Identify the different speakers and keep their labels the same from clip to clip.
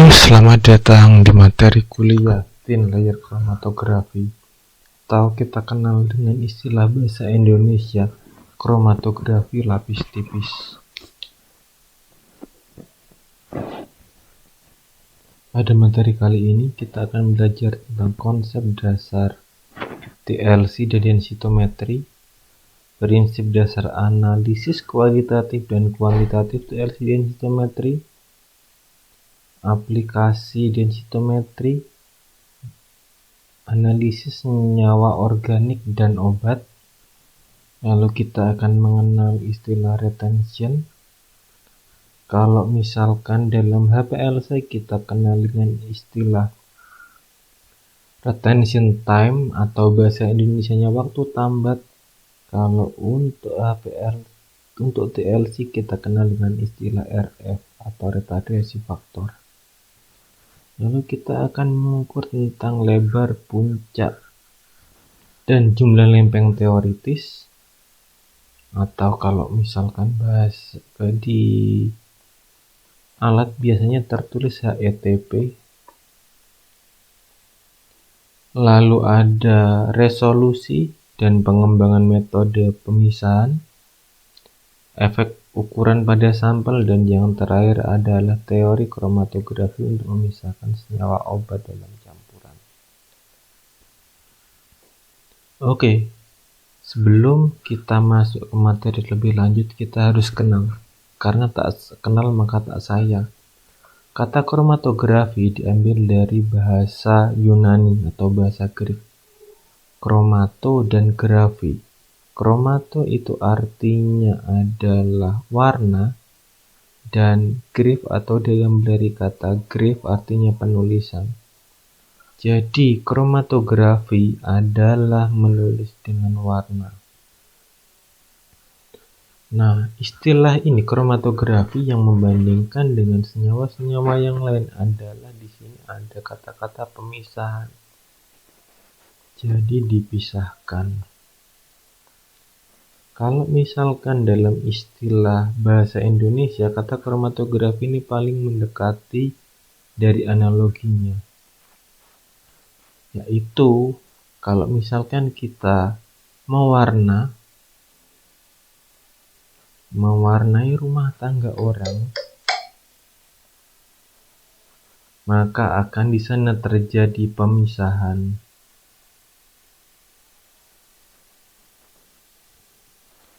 Speaker 1: Selamat datang di materi kuliah Thin Layer Chromatografi, atau kita kenal dengan istilah bahasa Indonesia kromatografi lapis tipis. Pada materi kali ini kita akan belajar tentang konsep dasar TLC dan densitometri, prinsip dasar analisis kualitatif dan kuantitatif TLC densitometri, aplikasi densitometri, analisis senyawa organik dan obat. Lalu kita akan mengenal istilah retention. Kalau misalkan dalam HPLC kita kenal dengan istilah retention time atau bahasa Indonesianya waktu tambat. Kalau untuk TLC kita kenal dengan istilah RF atau retardasi faktor. Lalu kita akan mengukur tentang lebar puncak dan jumlah lempeng teoritis, atau kalau misalkan bahas di alat biasanya tertulis HETP. Lalu ada resolusi dan pengembangan metode pemisahan, efek ukuran pada sampel, dan yang terakhir adalah teori kromatografi untuk memisahkan senyawa obat dalam campuran. Oke, sebelum kita masuk ke materi lebih lanjut, kita harus kenal. Karena tak kenal maka tak sayang. Kata kromatografi diambil dari bahasa Yunani atau bahasa Greek. Kromato dan grafi. Kromato itu artinya adalah warna, dan graf atau diambil dari kata graf artinya penulisan. Jadi kromatografi adalah menulis dengan warna. Nah, istilah ini kromatografi yang membandingkan dengan senyawa-senyawa yang lain adalah di sini ada kata-kata pemisahan. Jadi dipisahkan. Kalau misalkan dalam istilah bahasa Indonesia, kata kromatografi ini paling mendekati dari analoginya. Yaitu, kalau misalkan kita mewarnai rumah tangga orang, maka akan di sana terjadi pemisahan.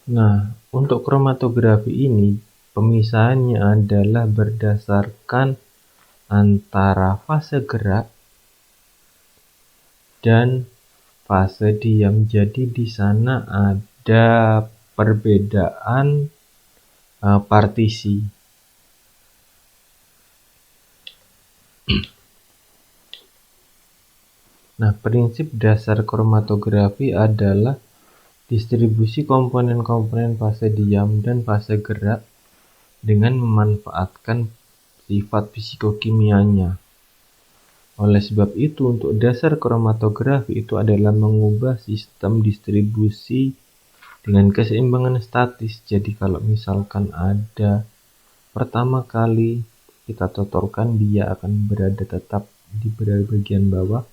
Speaker 1: Nah, untuk kromatografi ini, pemisahannya adalah berdasarkan antara fase gerak dan fase diam. Jadi di sana ada perbedaan partisi. Nah, prinsip dasar kromatografi adalah distribusi komponen-komponen fase diam dan fase gerak dengan memanfaatkan sifat fisikokimianya. Oleh sebab itu, untuk dasar kromatografi itu adalah mengubah sistem distribusi dengan keseimbangan statis. Jadi kalau misalkan ada pertama kali kita totorkan, dia akan berada tetap di bagian bawah.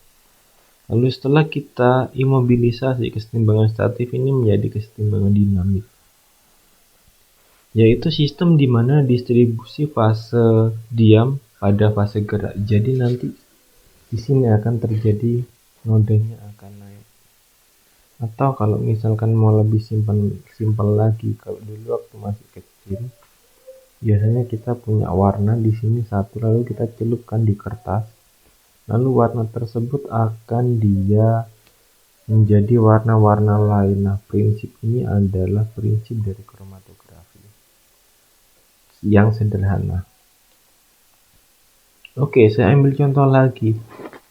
Speaker 1: Lalu setelah kita imobilisasi, keseimbangan statis ini menjadi keseimbangan dinamik, yaitu sistem di mana distribusi fase diam pada fase gerak. Jadi nanti di sini akan terjadi nodenya akan naik. Atau kalau misalkan mau lebih simpel lagi, kalau dulu waktu masih kecil, biasanya kita punya warna di sini satu, lalu kita celupkan di kertas. Lalu warna tersebut akan dia menjadi warna-warna lain. Nah, prinsip ini adalah prinsip dari kromatografi yang sederhana. Oke, saya ambil contoh lagi.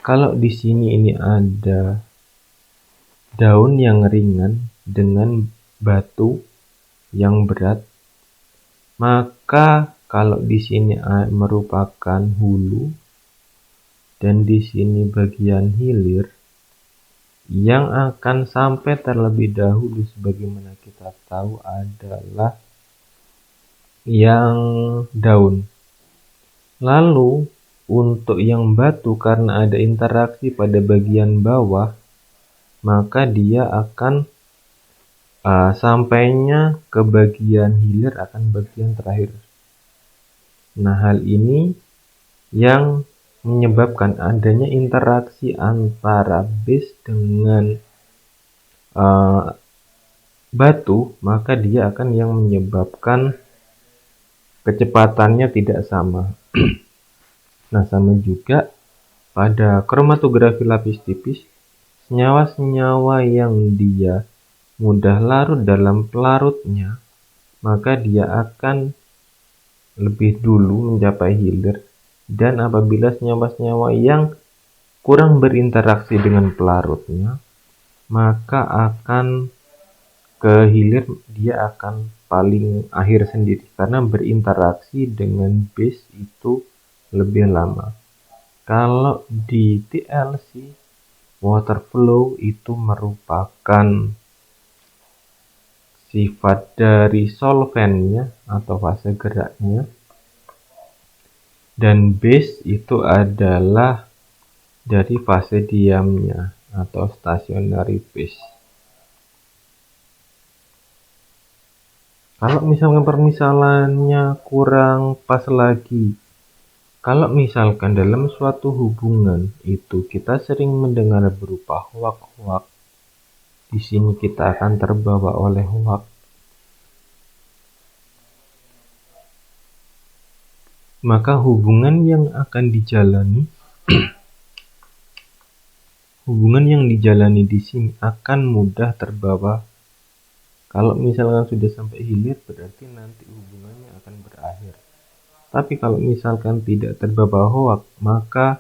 Speaker 1: Kalau di sini ini ada daun yang ringan dengan batu yang berat, maka kalau di sini merupakan hulu dan di sini bagian hilir, yang akan sampai terlebih dahulu sebagaimana kita tahu adalah yang daun. Lalu untuk yang batu karena ada interaksi pada bagian bawah, maka dia akan sampainya ke bagian hilir akan bagian terakhir. Nah, hal ini yang menyebabkan adanya interaksi antara base dengan batu, maka dia akan yang menyebabkan kecepatannya tidak sama. Nah, sama juga pada kromatografi lapis tipis, senyawa-senyawa yang dia mudah larut dalam pelarutnya, maka dia akan lebih dulu mencapai hilir, dan apabila senyawa-senyawa yang kurang berinteraksi dengan pelarutnya, maka akan ke hilir dia akan paling akhir sendiri karena berinteraksi dengan base itu lebih lama. Kalau di TLC, water flow itu merupakan sifat dari solvennya atau fase geraknya, dan base itu adalah dari fase diamnya atau stationary base. Kalau misalkan permisalannya kurang pas lagi, kalau misalkan dalam suatu hubungan itu kita sering mendengar berupa hoak-hoak, di sini kita akan terbawa oleh hoak, maka hubungan yang dijalani di sini akan mudah terbawa. Kalau misalkan sudah sampai hilir, berarti nanti hubungannya akan berakhir. Tapi kalau misalkan tidak terbawa hoak, maka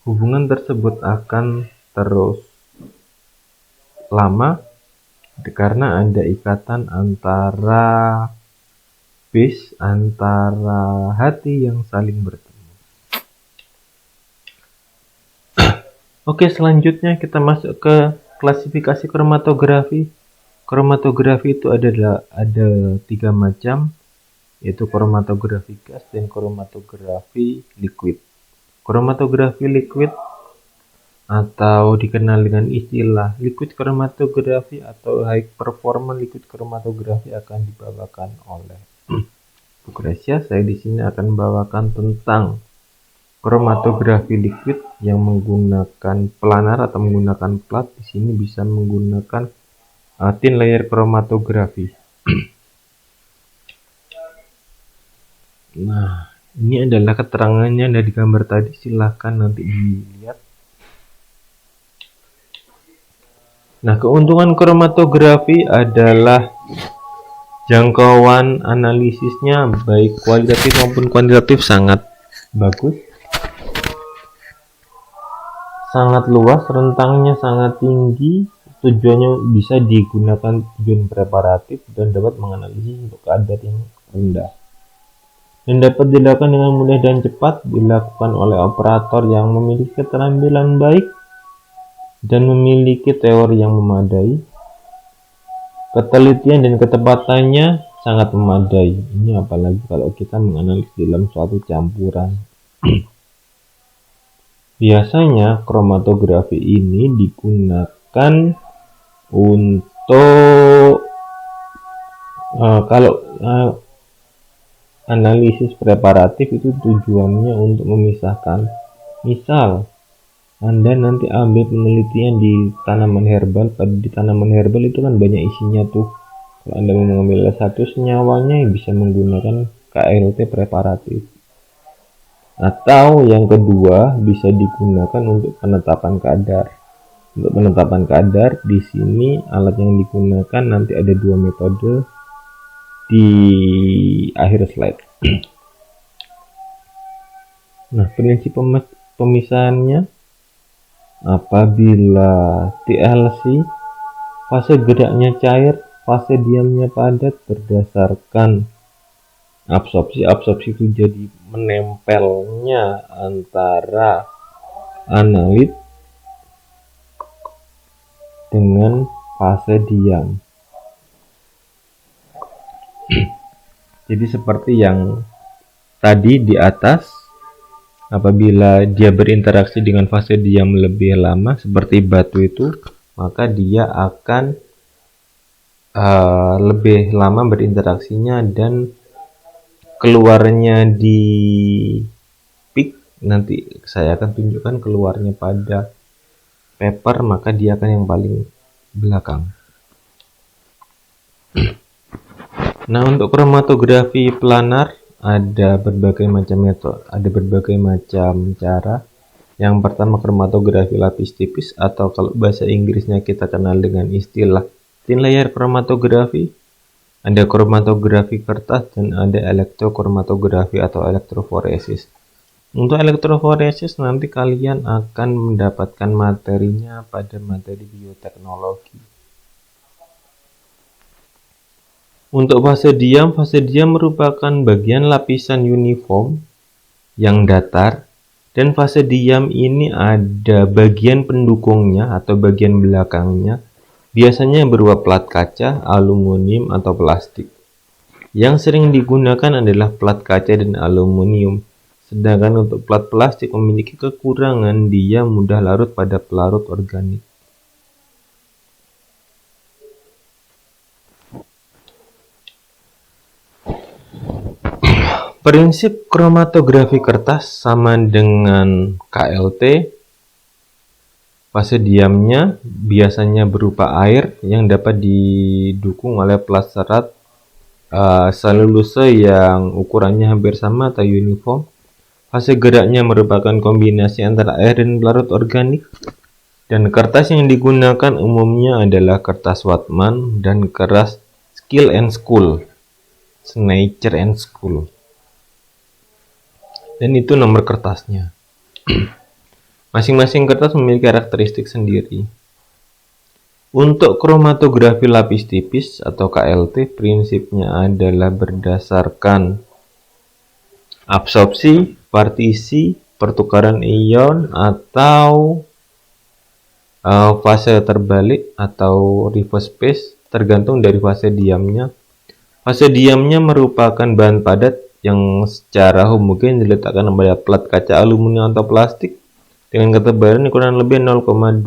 Speaker 1: hubungan tersebut akan terus lama karena ada ikatan antara base, antara hati yang saling bertemu. Oke, selanjutnya kita masuk ke klasifikasi kromatografi. Kromatografi itu ada 3 macam, yaitu kromatografi gas dan kromatografi liquid. Kromatografi liquid atau dikenal dengan istilah liquid kromatografi atau high performance liquid kromatografi akan dibawakan oleh Gracia. Saya di sini akan membawakan tentang kromatografi liquid yang menggunakan planar atau menggunakan plat. Di sini bisa menggunakan thin layer kromatografi. Nah, ini adalah keterangannya dari gambar tadi, silahkan nanti dilihat. Nah, keuntungan kromatografi adalah jangkauan analisisnya baik kualitatif maupun kuantitatif sangat bagus, sangat luas, rentangnya sangat tinggi, tujuannya bisa digunakan tujuan preparatif dan dapat menganalisis untuk kadar yang rendah. Dan dapat dilakukan dengan mudah dan cepat, dilakukan oleh operator yang memiliki keterampilan baik dan memiliki teori yang memadai. Ketelitian dan ketepatannya sangat memadai. Ini apalagi kalau kita menganalisis dalam suatu campuran. Biasanya kromatografi ini digunakan untuk kalau analisis preparatif itu tujuannya untuk memisahkan. Misal Anda nanti ambil penelitian di tanaman herbal, di tanaman herbal itu kan banyak isinya tuh. Kalau Anda mau mengambil satu senyawanya bisa menggunakan KLT preparatif. Atau yang kedua bisa digunakan untuk penetapan kadar. Untuk penetapan kadar di sini alat yang digunakan nanti ada 2 metode di akhir slide. Nah, prinsip pemisahannya apabila TLC fase geraknya cair, fase diamnya padat berdasarkan absorpsi itu jadi menempelnya antara analit dengan fase diam. Jadi seperti yang tadi di atas, Apabila dia berinteraksi dengan fase diam lebih lama seperti batu itu, maka dia akan lebih lama berinteraksinya dan keluarnya di peak. Nanti saya akan tunjukkan keluarnya pada paper, maka dia akan yang paling belakang. Nah, untuk kromatografi planar ada berbagai macam metode, ada berbagai macam cara. Yang pertama kromatografi lapis tipis, atau kalau bahasa Inggrisnya kita kenal dengan istilah thin layer kromatografi. Ada kromatografi kertas dan ada elektrokromatography atau elektroforesis. Untuk elektroforesis nanti kalian akan mendapatkan materinya pada materi bioteknologi. Untuk fase diam merupakan bagian lapisan uniform yang datar, dan fase diam ini ada bagian pendukungnya atau bagian belakangnya, biasanya berupa plat kaca, aluminium, atau plastik. Yang sering digunakan adalah plat kaca dan aluminium, sedangkan untuk plat plastik memiliki kekurangan, dia mudah larut pada pelarut organik. Prinsip kromatografi kertas sama dengan KLT. Fase diamnya biasanya berupa air yang dapat didukung oleh plat serat selulose yang ukurannya hampir sama atau uniform. Fase geraknya merupakan kombinasi antara air dan pelarut organik. Dan kertas yang digunakan umumnya adalah kertas Whatman dan kertas Skill and School, Nature and School. Dan itu nomor kertasnya. Masing-masing kertas memiliki karakteristik sendiri. Untuk kromatografi lapis tipis atau KLT, prinsipnya adalah berdasarkan absorpsi, partisi, pertukaran ion, atau fase terbalik atau reverse phase, tergantung dari fase diamnya. Fase diamnya merupakan bahan padat yang secara homogen diletakkan pada plat kaca aluminium atau plastik dengan ketebalan kurang lebih 0,250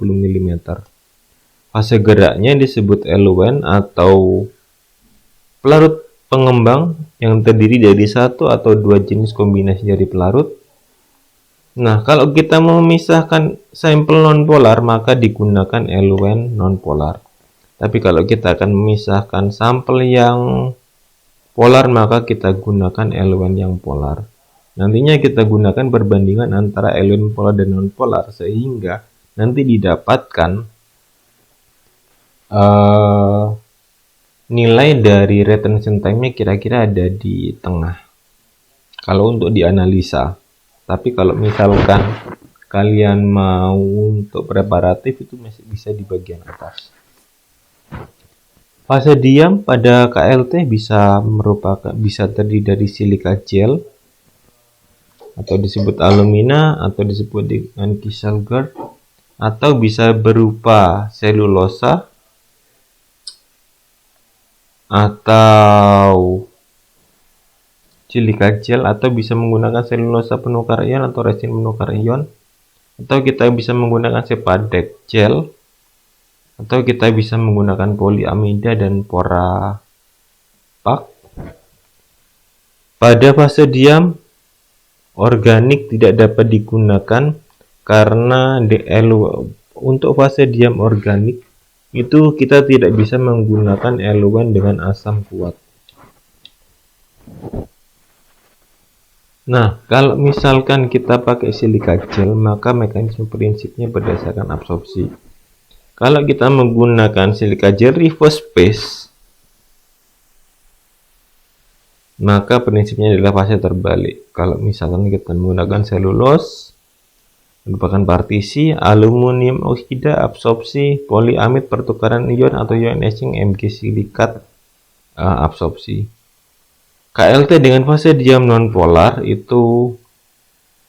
Speaker 1: mm. Fase geraknya disebut eluent atau pelarut pengembang yang terdiri dari satu atau dua jenis kombinasi dari pelarut. Nah, kalau kita memisahkan sampel nonpolar maka digunakan eluent nonpolar. Tapi kalau kita akan memisahkan sampel yang polar maka kita gunakan eluent yang polar. Nantinya kita gunakan perbandingan antara eluent polar dan non-polar sehingga nanti didapatkan nilai dari retention time-nya kira-kira ada di tengah kalau untuk dianalisa. Tapi kalau misalkan kalian mau untuk preparatif itu masih bisa di bagian atas. Fase diam pada KLT bisa terdiri dari silika gel atau disebut alumina atau disebut dengan kieselguhr, atau bisa berupa selulosa atau silika gel, atau bisa menggunakan selulosa penukar ion atau resin penukar ion, atau kita bisa menggunakan sepadak gel, atau kita bisa menggunakan poliamida dan pora pak. Pada fase diam, organik tidak dapat digunakan karena untuk fase diam organik itu kita tidak bisa menggunakan eluent dengan asam kuat. Nah, kalau misalkan kita pakai silika gel, maka mekanisme prinsipnya berdasarkan absorpsi. Kalau kita menggunakan silika gel reverse phase, maka prinsipnya adalah fase terbalik. Kalau misalkan kita menggunakan selulose, merupakan partisi, aluminium oksida, absorpsi, poliamid, pertukaran ion atau ion etching, Mg silikat, absorpsi. KLT dengan fase diam nonpolar itu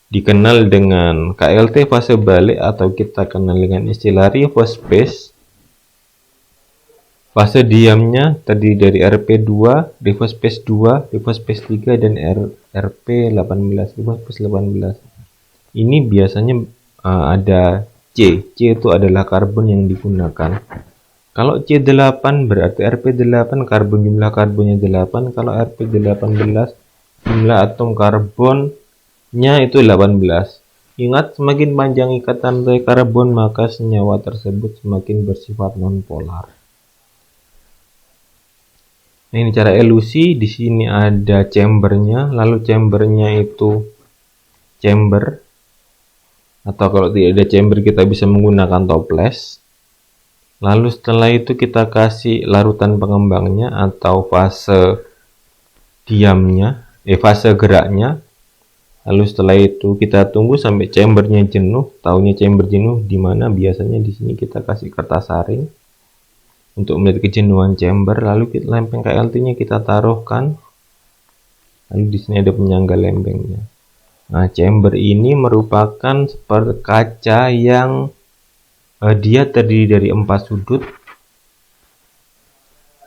Speaker 1: dikenal dengan KLT fase balik atau kita kenal dengan istilah reverse phase. Fase diamnya terdiri dari RP2, reverse phase 2, reverse phase 3, dan RP18, reverse phase 18. Ini biasanya ada C. C itu adalah karbon yang digunakan. Kalau C8 berarti RP8, jumlah karbonnya 8. Kalau RP18, jumlah atom karbonnya itu 18. Ingat, semakin panjang ikatan rantai karbon, maka senyawa tersebut semakin bersifat nonpolar. Nah, ini cara elusi. Di sini ada chambernya, lalu chambernya itu chamber, atau kalau tidak ada chamber kita bisa menggunakan toples. Lalu setelah itu kita kasih larutan pengembangnya atau fase diamnya, fase geraknya. Lalu setelah itu kita tunggu sampai chambernya jenuh. Taunya chamber jenuh di mana? Biasanya di sini kita kasih kertas saring untuk melihat kejenuhan chamber. Lalu kita lempeng KLT-nya kita taruhkan. Lalu di sini ada penyangga lempengnya. Nah, chamber ini merupakan seperti kaca yang dia terdiri dari 4 sudut,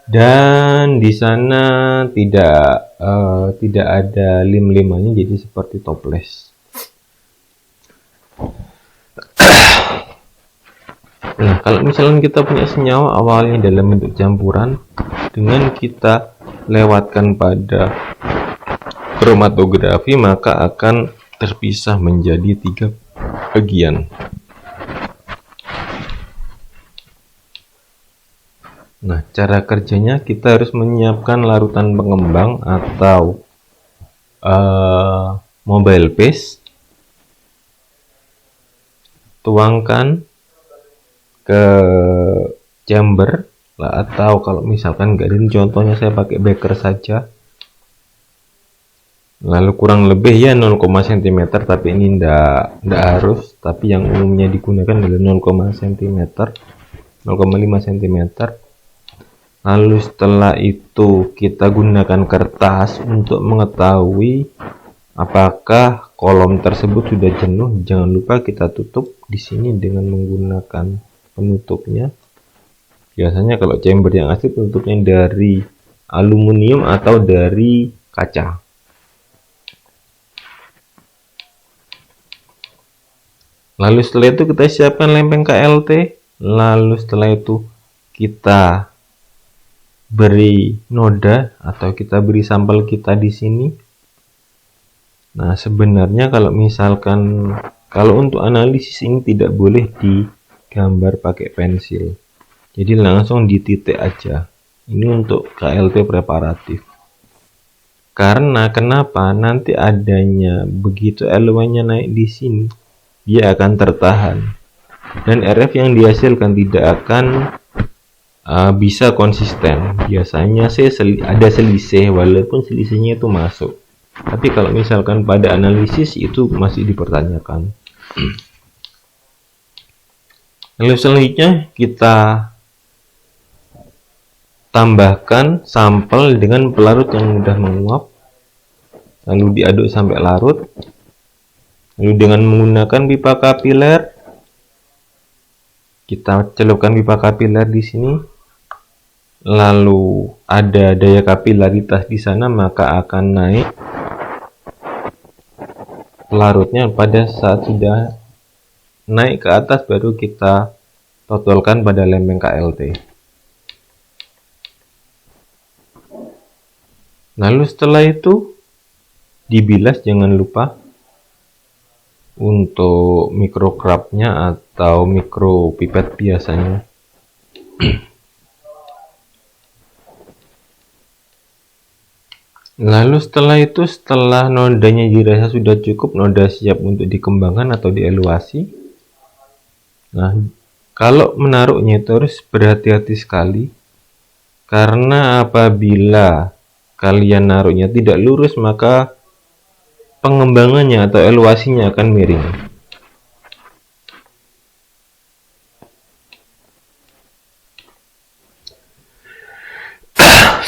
Speaker 1: dan di sana tidak ada lem-lemannya, jadi seperti toples. Nah, kalau misalnya kita punya senyawa awalnya dalam bentuk campuran, dengan kita lewatkan pada kromatografi, maka akan terpisah menjadi 3 bagian. Nah, cara kerjanya kita harus menyiapkan larutan pengembang atau mobile phase. Tuangkan ke chamber lah, atau kalau misalkan nggak ada, contohnya saya pakai beker saja. Lalu kurang lebih ya 0, cm, tapi ini ndak harus, tapi yang umumnya digunakan adalah 0, cm, 0,5 cm. Lalu setelah itu kita gunakan kertas untuk mengetahui apakah kolom tersebut sudah jenuh. Jangan lupa kita tutup di sini dengan menggunakan penutupnya. Biasanya kalau chamber yang asli penutupnya dari aluminium atau dari kaca. Lalu setelah itu kita siapkan lempeng KLT. Lalu setelah itu kita beri noda atau kita beri sampel kita di sini. Nah, sebenarnya kalau misalkan untuk analisis ini tidak boleh digambar pakai pensil. Jadi langsung dititik aja. Ini untuk KLT preparatif. Karena kenapa? Nanti adanya begitu elemennya naik di sini, dia akan tertahan. Dan RF yang dihasilkan tidak akan bisa konsisten. Biasanya ada selisih, walaupun selisihnya itu masuk. Tapi kalau misalkan pada analisis itu masih dipertanyakan. Lalu selanjutnya kita tambahkan sampel dengan pelarut yang mudah menguap. Lalu diaduk sampai larut. Lalu dengan menggunakan pipa kapiler, kita celupkan pipa kapiler di sini. Lalu ada daya kapilaritas di sana, maka akan naik pelarutnya. Pada saat sudah naik ke atas, baru kita totolkan pada lempeng KLT. Lalu setelah itu dibilas, jangan lupa untuk mikrokrapnya atau mikropipet biasanya. Lalu setelah nodanya dirasa sudah cukup, noda siap untuk dikembangkan atau dieluasi. Nah, kalau menaruhnya itu harus berhati-hati sekali, karena apabila kalian naruhnya tidak lurus, maka pengembangannya atau eluasinya akan miring.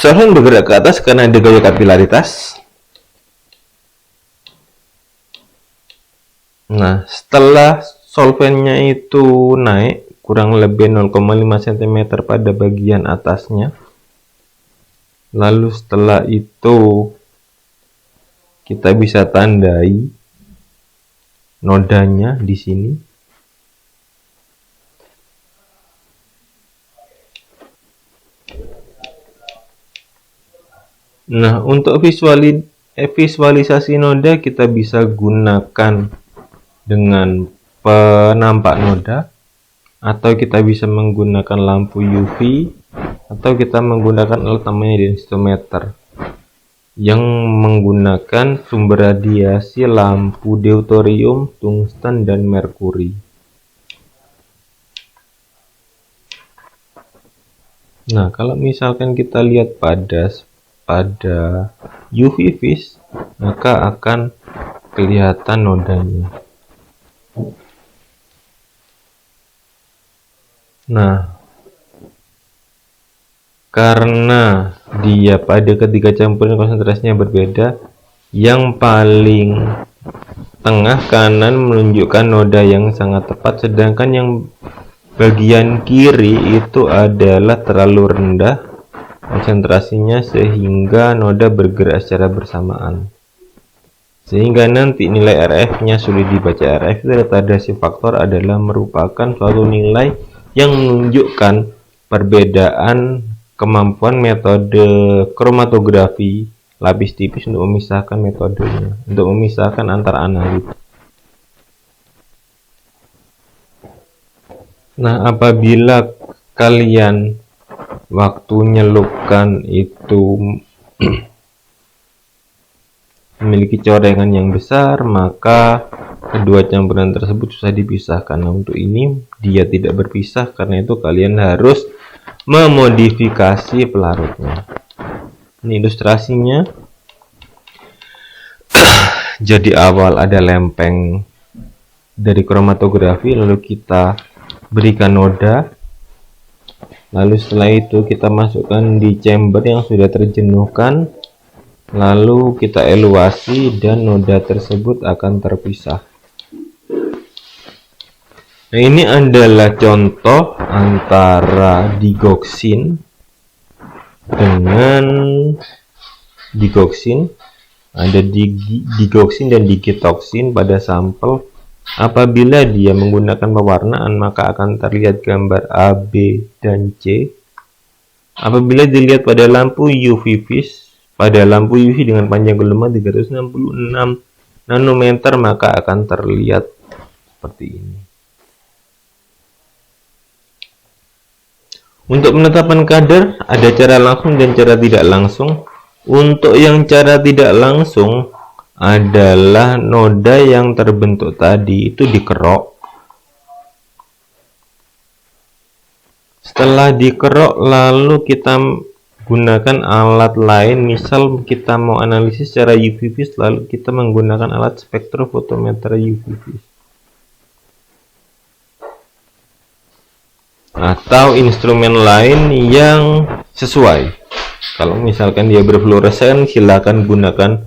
Speaker 1: Solvent bergerak ke atas karena ada gaya kapilaritas. Nah, setelah solvennya itu naik, kurang lebih 0,5 cm pada bagian atasnya. Lalu setelah itu kita bisa tandai nodanya di sini. Nah, untuk visualisasi noda kita bisa gunakan dengan penampak noda, atau kita bisa menggunakan lampu UV, atau kita menggunakan alat namanya densitometer yang menggunakan sumber radiasi lampu deuterium, tungsten, dan merkuri. Nah, kalau misalkan kita lihat pada UV vis, maka akan kelihatan nodanya. Nah, karena dia pada ketika campuran konsentrasinya berbeda, yang paling tengah kanan menunjukkan noda yang sangat tepat, sedangkan yang bagian kiri itu adalah terlalu rendah konsentrasinya sehingga noda bergerak secara bersamaan, sehingga nanti nilai RF-nya sulit dibaca. RF itu retardasi faktor adalah merupakan suatu nilai yang menunjukkan perbedaan kemampuan metode kromatografi lapis tipis untuk memisahkan metodenya, untuk memisahkan antar analit. Nah, apabila kalian waktu nyelupkan itu memiliki corengan yang besar, maka kedua campuran tersebut susah dipisahkan. Nah, untuk ini dia tidak berpisah, karena itu kalian harus memodifikasi pelarutnya. Ini ilustrasinya. Jadi awal ada lempeng dari kromatografi, lalu kita berikan noda, lalu setelah itu kita masukkan di chamber yang sudah terjenuhkan, lalu kita eluasi dan noda tersebut akan terpisah. Nah, ini adalah contoh antara digoxin dengan digoxin. Ada digoxin dan digitoxin pada sampel. Apabila dia menggunakan pewarnaan, maka akan terlihat gambar A, B, dan C. Apabila dilihat pada lampu UV vis, pada lampu UV dengan panjang gelombang 366 nanometer, maka akan terlihat seperti ini. Untuk penetapan kadar ada cara langsung dan cara tidak langsung. Untuk yang cara tidak langsung adalah noda yang terbentuk tadi itu dikerok. Setelah dikerok, lalu kita gunakan alat lain. Misal kita mau analisis secara UV vis, lalu kita menggunakan alat spektrofotometer UV vis atau instrumen lain yang sesuai. Kalau misalkan dia berfluoresen, silakan gunakan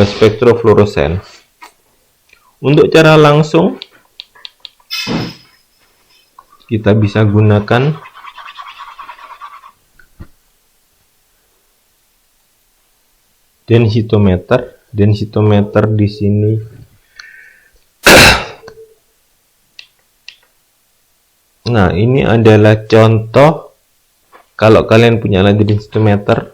Speaker 1: spektrofluoresen. Untuk cara langsung, kita bisa gunakan densitometer. Densitometer di sini nah, ini adalah contoh. Kalau kalian punya alat densitometer,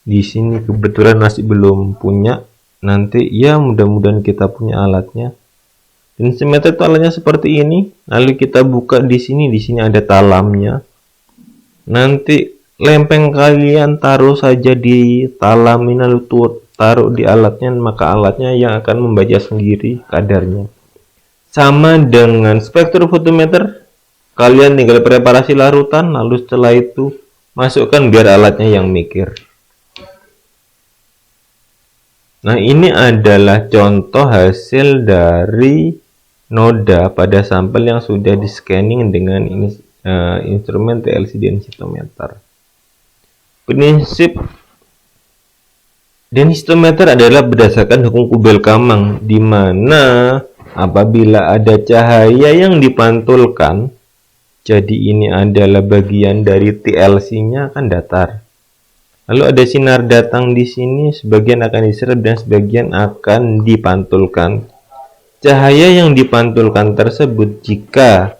Speaker 1: di sini kebetulan masih belum punya, nanti ya mudah-mudahan kita punya alatnya. Densitometer itu alatnya seperti ini. Lalu kita buka di sini ada talamnya. Nanti lempeng kalian taruh saja di talam ini, lalu taruh di alatnya, maka alatnya yang akan membaca sendiri kadarnya. Sama dengan spektrofotometer, kalian tinggal preparasi larutan, lalu setelah itu masukkan biar alatnya yang mikir. Nah, ini adalah contoh hasil dari noda pada sampel yang sudah di scanning dengan instrumen TLC densitometer. Prinsip densitometer adalah berdasarkan hukum Kubel-Kamang, di mana apabila ada cahaya yang dipantulkan, jadi ini adalah bagian dari TLC-nya akan datar. Lalu ada sinar datang di sini, sebagian akan diserap dan sebagian akan dipantulkan. Cahaya yang dipantulkan tersebut jika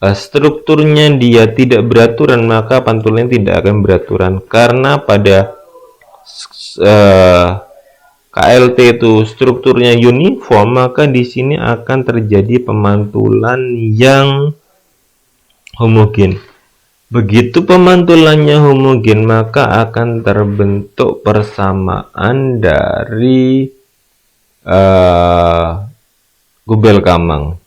Speaker 1: strukturnya dia tidak beraturan, maka pantulannya tidak akan beraturan. Karena pada KLT itu strukturnya uniform, maka di sini akan terjadi pemantulan yang homogen. Begitu pemantulannya homogen, maka akan terbentuk persamaan dari Gobel-Kamang.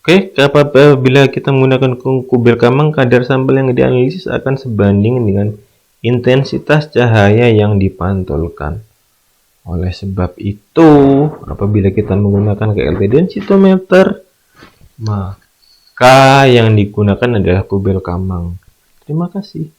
Speaker 1: Oke, apabila kita menggunakan Gobel-Kamang, kadar sampel yang dianalisis akan sebanding dengan intensitas cahaya yang dipantulkan. Oleh sebab itu, apabila kita menggunakan KLT densitometer, maka yang digunakan adalah Gobel-Kamang. Terima kasih.